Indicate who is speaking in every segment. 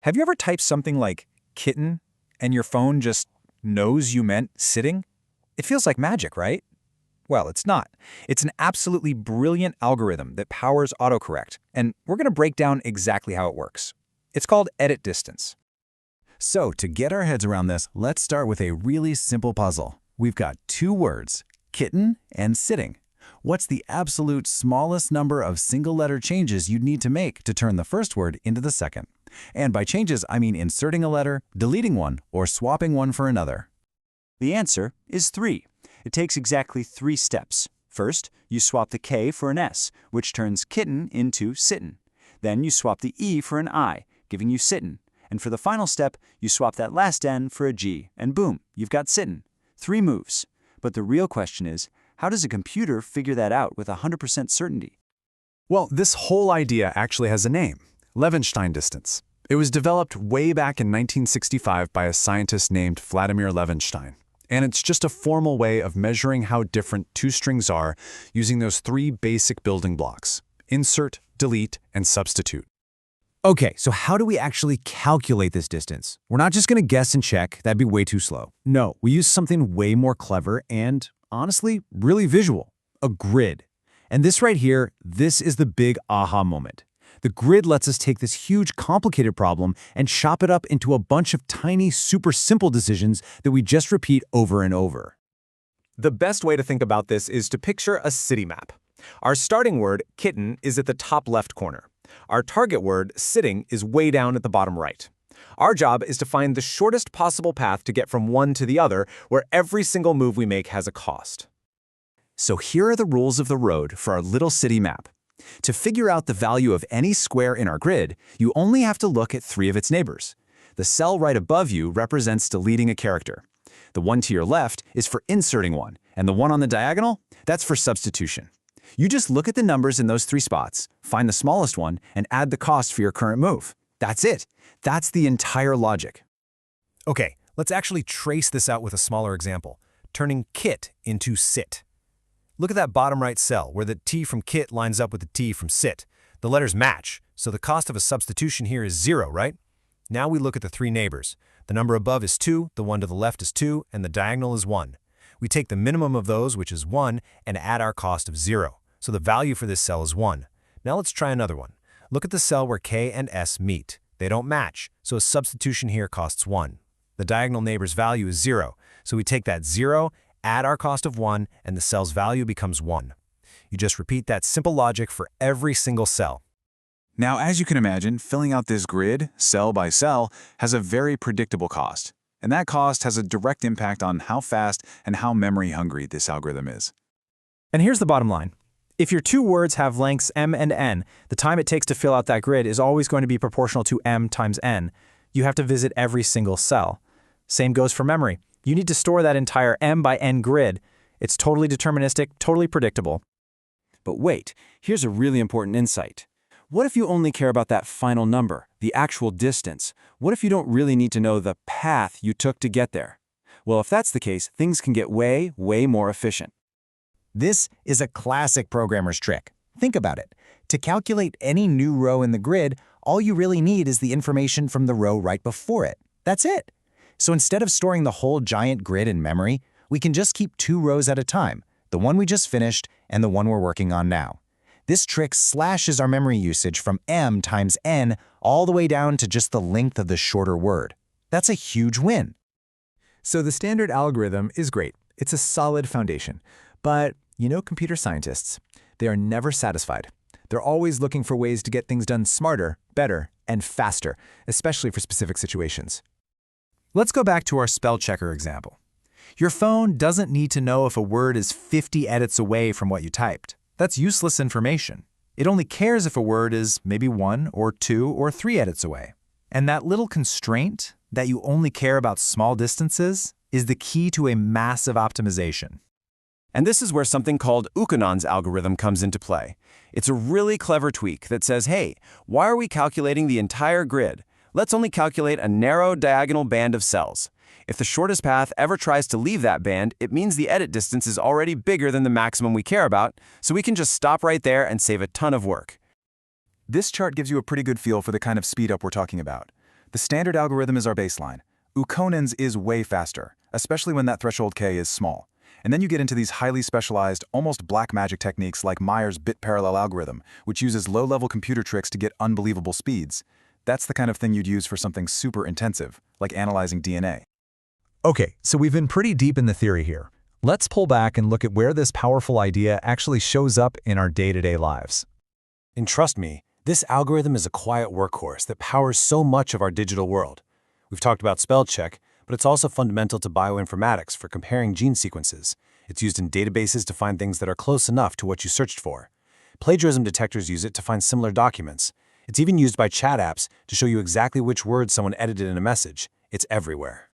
Speaker 1: Have you ever typed something like kitten and your phone just knows you meant sitting? It feels like magic, right? Well, it's not. It's an absolutely brilliant algorithm that powers autocorrect, and we're going to break down exactly how it works. It's called edit distance.
Speaker 2: So to get our heads around this, let's start with a really simple puzzle. We've got two words, kitten and sitting. What's the absolute smallest number of single-letter changes you'd need to make to turn the first word into the second? And by changes, I mean inserting a letter, deleting one, or swapping one for another.
Speaker 3: The answer is 3. It takes exactly 3 steps. First, you swap the K for an S, which turns kitten into sitten. Then you swap the E for an I, giving you sitten. And for the final step, you swap that last N for a G, and boom, you've got sitten. 3 moves. But the real question is, how does a computer figure that out with 100% certainty?
Speaker 4: Well, this whole idea actually has a name, Levenshtein distance. It was developed way back in 1965 by a scientist named Vladimir Levenshtein. And it's just a formal way of measuring how different two strings are using those 3 basic building blocks: insert, delete, and substitute.
Speaker 5: Okay, so how do we actually calculate this distance? We're not just going to guess and check, that'd be way too slow. No, we use something way more clever and, honestly, really visual, a grid. And this right here, this is the big aha moment. The grid lets us take this huge, complicated problem and chop it up into a bunch of tiny, super simple decisions that we just repeat over and over.
Speaker 6: The best way to think about this is to picture a city map. Our starting word, kitten, is at the top left corner. Our target word, sitting, is way down at the bottom right. Our job is to find the shortest possible path to get from one to the other, where every single move we make has a cost.
Speaker 2: So here are the rules of the road for our little city map. To figure out the value of any square in our grid, you only have to look at 3 of its neighbors. The cell right above you represents deleting a character. The one to your left is for inserting one, and the one on the diagonal, that's for substitution. You just look at the numbers in those 3 spots, find the smallest one, and add the cost for your current move. That's it. That's the entire logic.
Speaker 5: Okay, let's actually trace this out with a smaller example, turning kit into sit. Look at that bottom right cell where the T from kit lines up with the T from sit. The letters match, so the cost of a substitution here is 0, right? Now we look at the 3 neighbors. The number above is 2, the one to the left is 2, and the diagonal is 1. We take the minimum of those, which is 1, and add our cost of 0. So the value for this cell is 1. Now let's try another one. Look at the cell where K and S meet. They don't match, so a substitution here costs 1. The diagonal neighbor's value is 0, so we take that 0, add our cost of 1, and the cell's value becomes 1. You just repeat that simple logic for every single cell.
Speaker 1: Now, as you can imagine, filling out this grid, cell by cell, has a very predictable cost. And that cost has a direct impact on how fast and how memory-hungry this algorithm is.
Speaker 7: And here's the bottom line. If your 2 words have lengths m and n, the time it takes to fill out that grid is always going to be proportional to m times n. You have to visit every single cell. Same goes for memory. You need to store that entire m by n grid. It's totally deterministic, totally predictable.
Speaker 3: But wait, here's a really important insight. What if you only care about that final number, the actual distance? What if you don't really need to know the path you took to get there? Well, if that's the case, things can get way, way more efficient.
Speaker 5: This is a classic programmer's trick. Think about it. To calculate any new row in the grid, all you really need is the information from the row right before it. That's it. So instead of storing the whole giant grid in memory, we can just keep 2 rows at a time, the one we just finished and the one we're working on now. This trick slashes our memory usage from m times n all the way down to just the length of the shorter word. That's a huge win.
Speaker 4: So the standard algorithm is great. It's a solid foundation. But you know computer scientists, they are never satisfied. They're always looking for ways to get things done smarter, better, and faster, especially for specific situations.
Speaker 5: Let's go back to our spell checker example. Your phone doesn't need to know if a word is 50 edits away from what you typed. That's useless information. It only cares if a word is maybe 1 or 2 or 3 edits away. And that little constraint, that you only care about small distances, is the key to a massive optimization.
Speaker 3: And this is where something called Ukkonen's algorithm comes into play. It's a really clever tweak that says, hey, why are we calculating the entire grid? Let's only calculate a narrow diagonal band of cells. If the shortest path ever tries to leave that band, it means the edit distance is already bigger than the maximum we care about, so we can just stop right there and save a ton of work.
Speaker 1: This chart gives you a pretty good feel for the kind of speed up we're talking about. The standard algorithm is our baseline. Ukonen's is way faster, especially when that threshold k is small. And then you get into these highly specialized, almost black magic techniques like Meyer's bit parallel algorithm, which uses low-level computer tricks to get unbelievable speeds. That's the kind of thing you'd use for something super intensive, like analyzing DNA.
Speaker 2: Okay, so we've been pretty deep in the theory here. Let's pull back and look at where this powerful idea actually shows up in our day-to-day lives.
Speaker 5: And trust me, this algorithm is a quiet workhorse that powers so much of our digital world. We've talked about spell check, but it's also fundamental to bioinformatics for comparing gene sequences. It's used in databases to find things that are close enough to what you searched for. Plagiarism detectors use it to find similar documents. It's even used by chat apps to show you exactly which words someone edited in a message. It's everywhere.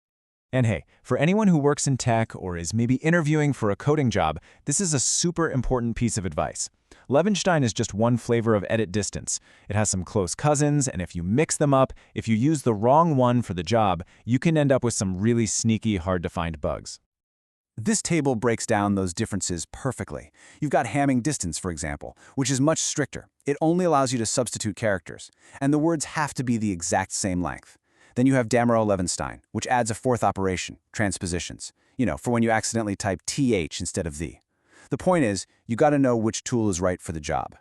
Speaker 7: And hey, for anyone who works in tech or is maybe interviewing for a coding job, this is a super important piece of advice. Levenstein is just one flavor of edit distance. It has some close cousins, and if you mix them up, if you use the wrong one for the job, you can end up with some really sneaky, hard-to-find bugs.
Speaker 2: This table breaks down those differences perfectly. You've got Hamming distance, for example, which is much stricter. It only allows you to substitute characters, and the words have to be the exact same length. Then you have Damoreau-Levenstein, which adds a fourth operation, transpositions, for when you accidentally type th instead of the. The point is, you got to know which tool is right for the job.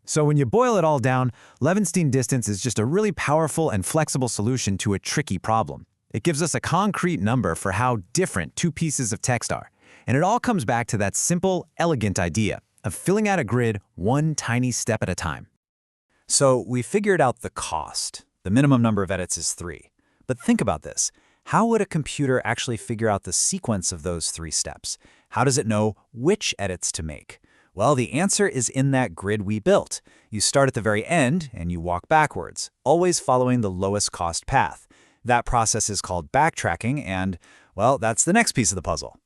Speaker 1: So when you boil it all down, Levenshtein distance is just a really powerful and flexible solution to a tricky problem. It gives us a concrete number for how different two pieces of text are. And it all comes back to that simple, elegant idea of filling out a grid one tiny step at a time. So we figured out the cost. The minimum number of edits is 3. But think about this. How would a computer actually figure out the sequence of those 3 steps? How does it know which edits to make? Well, the answer is in that grid we built. You start at the very end and you walk backwards, always following the lowest cost path. That process is called backtracking and, well, that's the next piece of the puzzle.